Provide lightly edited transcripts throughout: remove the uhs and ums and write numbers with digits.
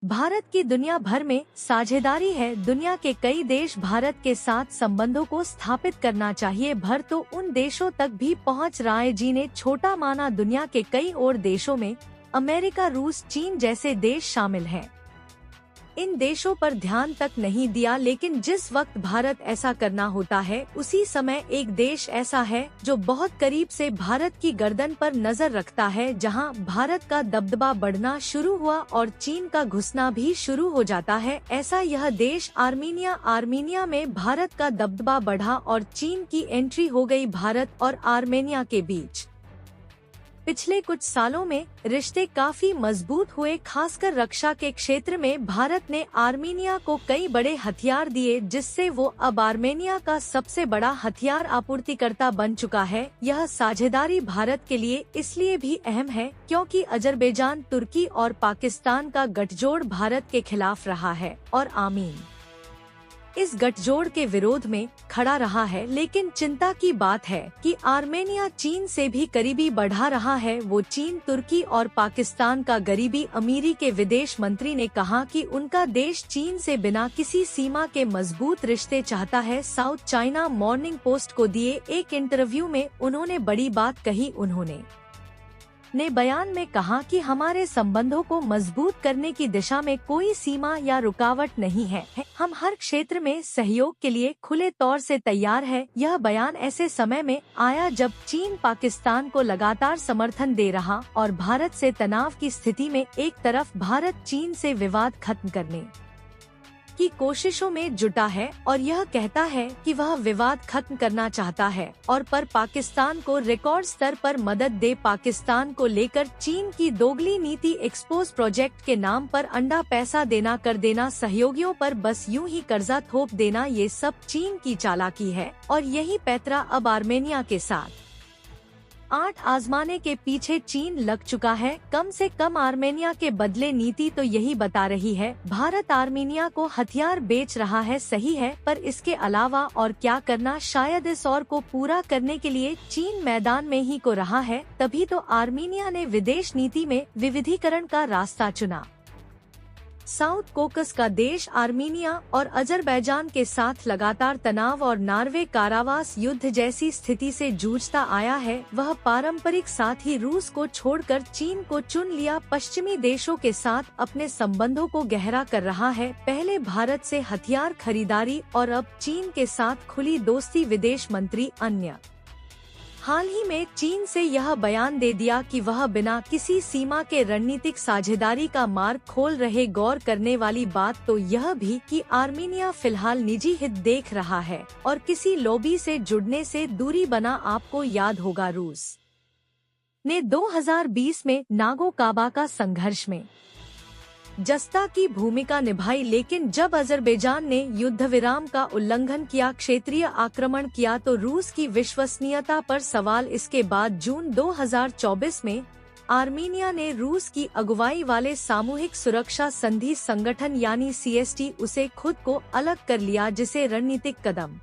भारत की दुनिया भर में साझेदारी है। दुनिया के कई देश भारत के साथ संबंधों को स्थापित करना चाहिए भर तो उन देशों तक भी पहुंच राय जी ने छोटा माना। दुनिया के कई और देशों में अमेरिका, रूस, चीन जैसे देश शामिल हैं। इन देशों पर ध्यान तक नहीं दिया, लेकिन जिस वक्त भारत ऐसा करना होता है उसी समय एक देश ऐसा है जो बहुत करीब से भारत की गर्दन पर नजर रखता है। जहां भारत का दबदबा बढ़ना शुरू हुआ और चीन का घुसना भी शुरू हो जाता है, ऐसा यह देश आर्मीनिया। आर्मीनिया में भारत का दबदबा बढ़ा और चीन की एंट्री हो गई। भारत और आर्मेनिया के बीच पिछले कुछ सालों में रिश्ते काफी मजबूत हुए, खासकर रक्षा के क्षेत्र में। भारत ने आर्मीनिया को कई बड़े हथियार दिए, जिससे वो अब आर्मेनिया का सबसे बड़ा हथियार आपूर्तिकर्ता बन चुका है। यह साझेदारी भारत के लिए इसलिए भी अहम है क्योंकि अजरबैजान, तुर्की और पाकिस्तान का गठजोड़ भारत के खिलाफ रहा है और आमीन इस गठजोड़ के विरोध में खड़ा रहा है। लेकिन चिंता की बात है कि आर्मेनिया चीन से भी करीबी बढ़ा रहा है। वो चीन, तुर्की और पाकिस्तान का गरीबी अमीरी के विदेश मंत्री ने कहा कि उनका देश चीन से बिना किसी सीमा के मजबूत रिश्ते चाहता है। साउथ चाइना मॉर्निंग पोस्ट को दिए एक इंटरव्यू में उन्होंने बड़ी बात कही। उन्होंने बयान में कहा कि हमारे संबंधों को मजबूत करने की दिशा में कोई सीमा या रुकावट नहीं है। हम हर क्षेत्र में सहयोग के लिए खुले तौर से तैयार है। यह बयान ऐसे समय में आया जब चीन पाकिस्तान को लगातार समर्थन दे रहा और भारत से तनाव की स्थिति में एक तरफ भारत चीन से विवाद खत्म करने की कोशिशों में जुटा है और यह कहता है कि वह विवाद खत्म करना चाहता है, और पर पाकिस्तान को रिकॉर्ड स्तर पर मदद दे। पाकिस्तान को लेकर चीन की दोगली नीति, एक्सपोज प्रोजेक्ट के नाम पर अंडा पैसा देना, कर देना सहयोगियों पर बस यूं ही कर्जा थोप देना, ये सब चीन की चालाकी है और यही पैतरा अब आर्मेनिया के साथ 8 आजमाने के पीछे चीन लग चुका है। कम से कम आर्मेनिया के बदले नीति तो यही बता रही है। भारत आर्मेनिया को हथियार बेच रहा है, सही है, पर इसके अलावा और क्या करना? शायद इस और को पूरा करने के लिए चीन मैदान में ही को रहा है। तभी तो आर्मेनिया ने विदेश नीति में विविधीकरण का रास्ता चुना। साउथ कोकस का देश आर्मीनिया और अजरबैजान के साथ लगातार तनाव और नॉर्वे कारावास युद्ध जैसी स्थिति से जूझता आया है। वह पारंपरिक साथ ही रूस को छोड़कर चीन को चुन लिया। पश्चिमी देशों के साथ अपने संबंधों को गहरा कर रहा है। पहले भारत से हथियार खरीदारी और अब चीन के साथ खुली दोस्ती। विदेश मंत्री अन्य हाल ही में चीन से यह बयान दे दिया कि वह बिना किसी सीमा के रणनीतिक साझेदारी का मार्ग खोल रहे। गौर करने वाली बात तो यह भी कि आर्मीनिया फिलहाल निजी हित देख रहा है और किसी लॉबी से जुड़ने से दूरी बना। आपको याद होगा रूस ने 2020 में नागो-काराबाख संघर्ष में जस्ता की भूमिका निभाई, लेकिन जब अजरबैजान ने युद्ध विराम का उल्लंघन किया, क्षेत्रीय आक्रमण किया, तो रूस की विश्वसनीयता पर सवाल। इसके बाद जून 2024 में आर्मीनिया ने रूस की अगुवाई वाले सामूहिक सुरक्षा संधि संगठन यानी CST उसे खुद को अलग कर लिया, जिसे रणनीतिक कदम।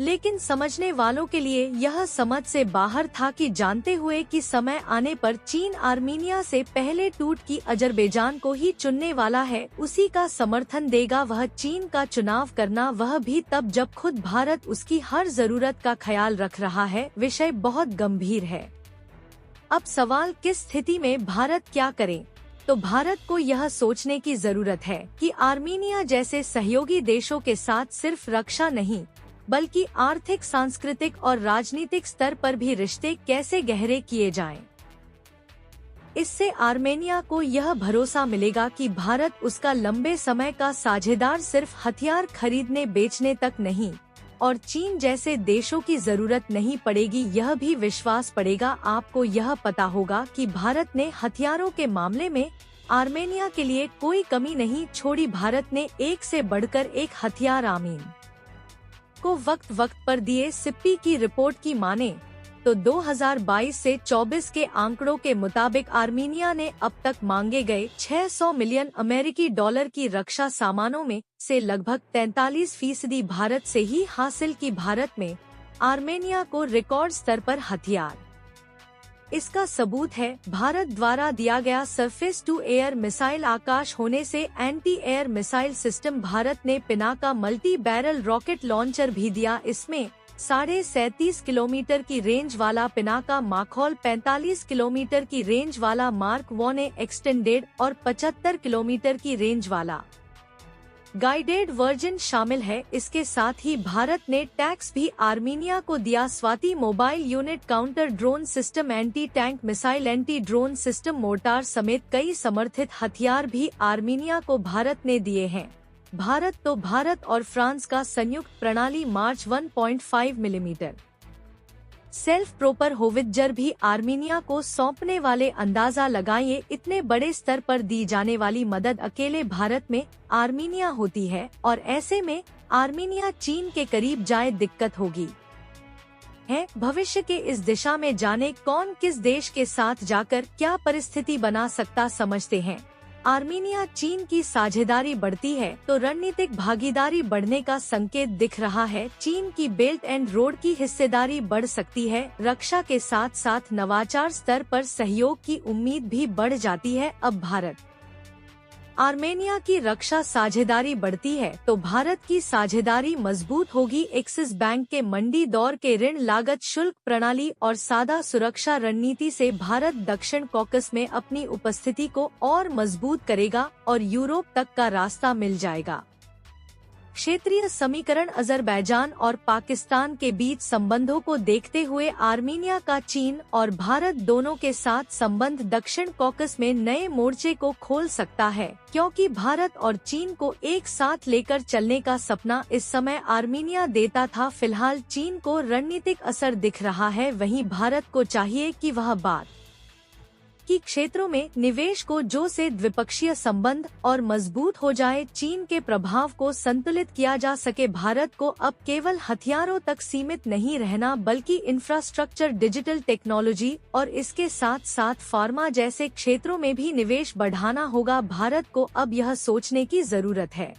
लेकिन समझने वालों के लिए यह समझ से बाहर था कि जानते हुए कि समय आने पर चीन आर्मीनिया से पहले टूट की अजरबैजान को ही चुनने वाला है, उसी का समर्थन देगा। वह चीन का चुनाव करना, वह भी तब जब खुद भारत उसकी हर जरूरत का ख्याल रख रहा है। विषय बहुत गंभीर है। अब सवाल, किस स्थिति में भारत क्या करे? तो भारत को यह सोचने की जरूरत है कि आर्मीनिया जैसे सहयोगी देशों के साथ सिर्फ रक्षा नहीं बल्कि आर्थिक, सांस्कृतिक और राजनीतिक स्तर पर भी रिश्ते कैसे गहरे किए जाएं। इससे आर्मेनिया को यह भरोसा मिलेगा कि भारत उसका लंबे समय का साझेदार सिर्फ हथियार खरीदने बेचने तक नहीं, और चीन जैसे देशों की जरूरत नहीं पड़ेगी, यह भी विश्वास पड़ेगा। आपको यह पता होगा कि भारत ने हथियारों के मामले में आर्मेनिया के लिए कोई कमी नहीं छोड़ी। भारत ने एक से बढ़कर एक हथियार आमीन को वक्त वक्त पर दिए। सिप्पी की रिपोर्ट की माने तो 2022 से 24 के आंकड़ों के मुताबिक आर्मीनिया ने अब तक मांगे गए 600 मिलियन अमेरिकी डॉलर की रक्षा सामानों में से लगभग 43% भारत से ही हासिल की। भारत में आर्मेनिया को रिकॉर्ड स्तर पर हथियार इसका सबूत है भारत द्वारा दिया गया surface to air missile Akash होने से anti air missile system. Bharat ने Pinaka multi barrel rocket launcher भी दिया। इसमें 37.5 किलोमीटर की रेंज वाला पिनाका माखौल, 45 किलोमीटर की रेंज वाला मार्क 1 एक्सटेंडेड और 75 किलोमीटर की रेंज वाला गाइडेड वर्जन शामिल है। इसके साथ ही भारत ने टैक्स भी आर्मीनिया को दिया। Swati mobile unit, counter drone system, anti tank missile, anti drone system, mortar समेत कई समर्थित हथियार भी आर्मीनिया को भारत ने दिए हैं। भारत और फ्रांस का संयुक्त प्रणाली मार्च 1.5 मिलीमीटर सेल्फ प्रोपर होवित्जर भी आर्मीनिया को सौंपने वाले। अंदाजा लगाइए, इतने बड़े स्तर पर दी जाने वाली मदद अकेले भारत में आर्मीनिया होती है और ऐसे में आर्मीनिया चीन के करीब जाए दिक्कत होगी। भविष्य के इस दिशा में जाने कौन किस देश के साथ जाकर क्या परिस्थिति बना सकता समझते हैं। आर्मीनिया चीन की साझेदारी बढ़ती है तो रणनीतिक भागीदारी बढ़ने का संकेत दिख रहा है। चीन की बेल्ट एंड रोड की हिस्सेदारी बढ़ सकती है। रक्षा के साथ साथ नवाचार स्तर पर सहयोग की उम्मीद भी बढ़ जाती है। अब भारत आर्मेनिया की रक्षा साझेदारी बढ़ती है तो भारत की साझेदारी मजबूत होगी। एक्सिस बैंक के मंडी दौर के ऋण लागत शुल्क प्रणाली और सादा सुरक्षा रणनीति से भारत दक्षिण कॉकस में अपनी उपस्थिति को और मजबूत करेगा और यूरोप तक का रास्ता मिल जाएगा। क्षेत्रीय समीकरण, अजरबैजान और पाकिस्तान के बीच संबंधों को देखते हुए आर्मीनिया का चीन और भारत दोनों के साथ संबंध दक्षिण कॉकस में नए मोर्चे को खोल सकता है, क्योंकि भारत और चीन को एक साथ लेकर चलने का सपना इस समय आर्मीनिया देता था। फिलहाल चीन को रणनीतिक असर दिख रहा है, वहीं भारत को चाहिए कि वह बात की क्षेत्रों में निवेश को जो से द्विपक्षीय संबंध और मजबूत हो जाए, चीन के प्रभाव को संतुलित किया जा सके। भारत को अब केवल हथियारों तक सीमित नहीं रहना बल्कि इंफ्रास्ट्रक्चर, डिजिटल टेक्नोलॉजी और इसके साथ साथ फार्मा जैसे क्षेत्रों में भी निवेश बढ़ाना होगा। भारत को अब यह सोचने की जरूरत है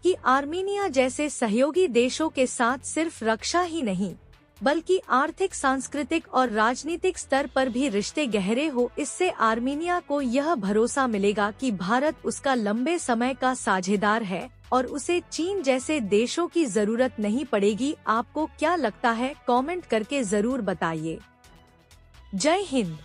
कि आर्मीनिया जैसे सहयोगी देशों के साथ सिर्फ रक्षा ही नहीं बल्कि आर्थिक, सांस्कृतिक और राजनीतिक स्तर पर भी रिश्ते गहरे हो। इससे आर्मीनिया को यह भरोसा मिलेगा कि भारत उसका लंबे समय का साझेदार है और उसे चीन जैसे देशों की जरूरत नहीं पड़ेगी। आपको क्या लगता है? कमेंट करके जरूर बताइए। जय हिंद।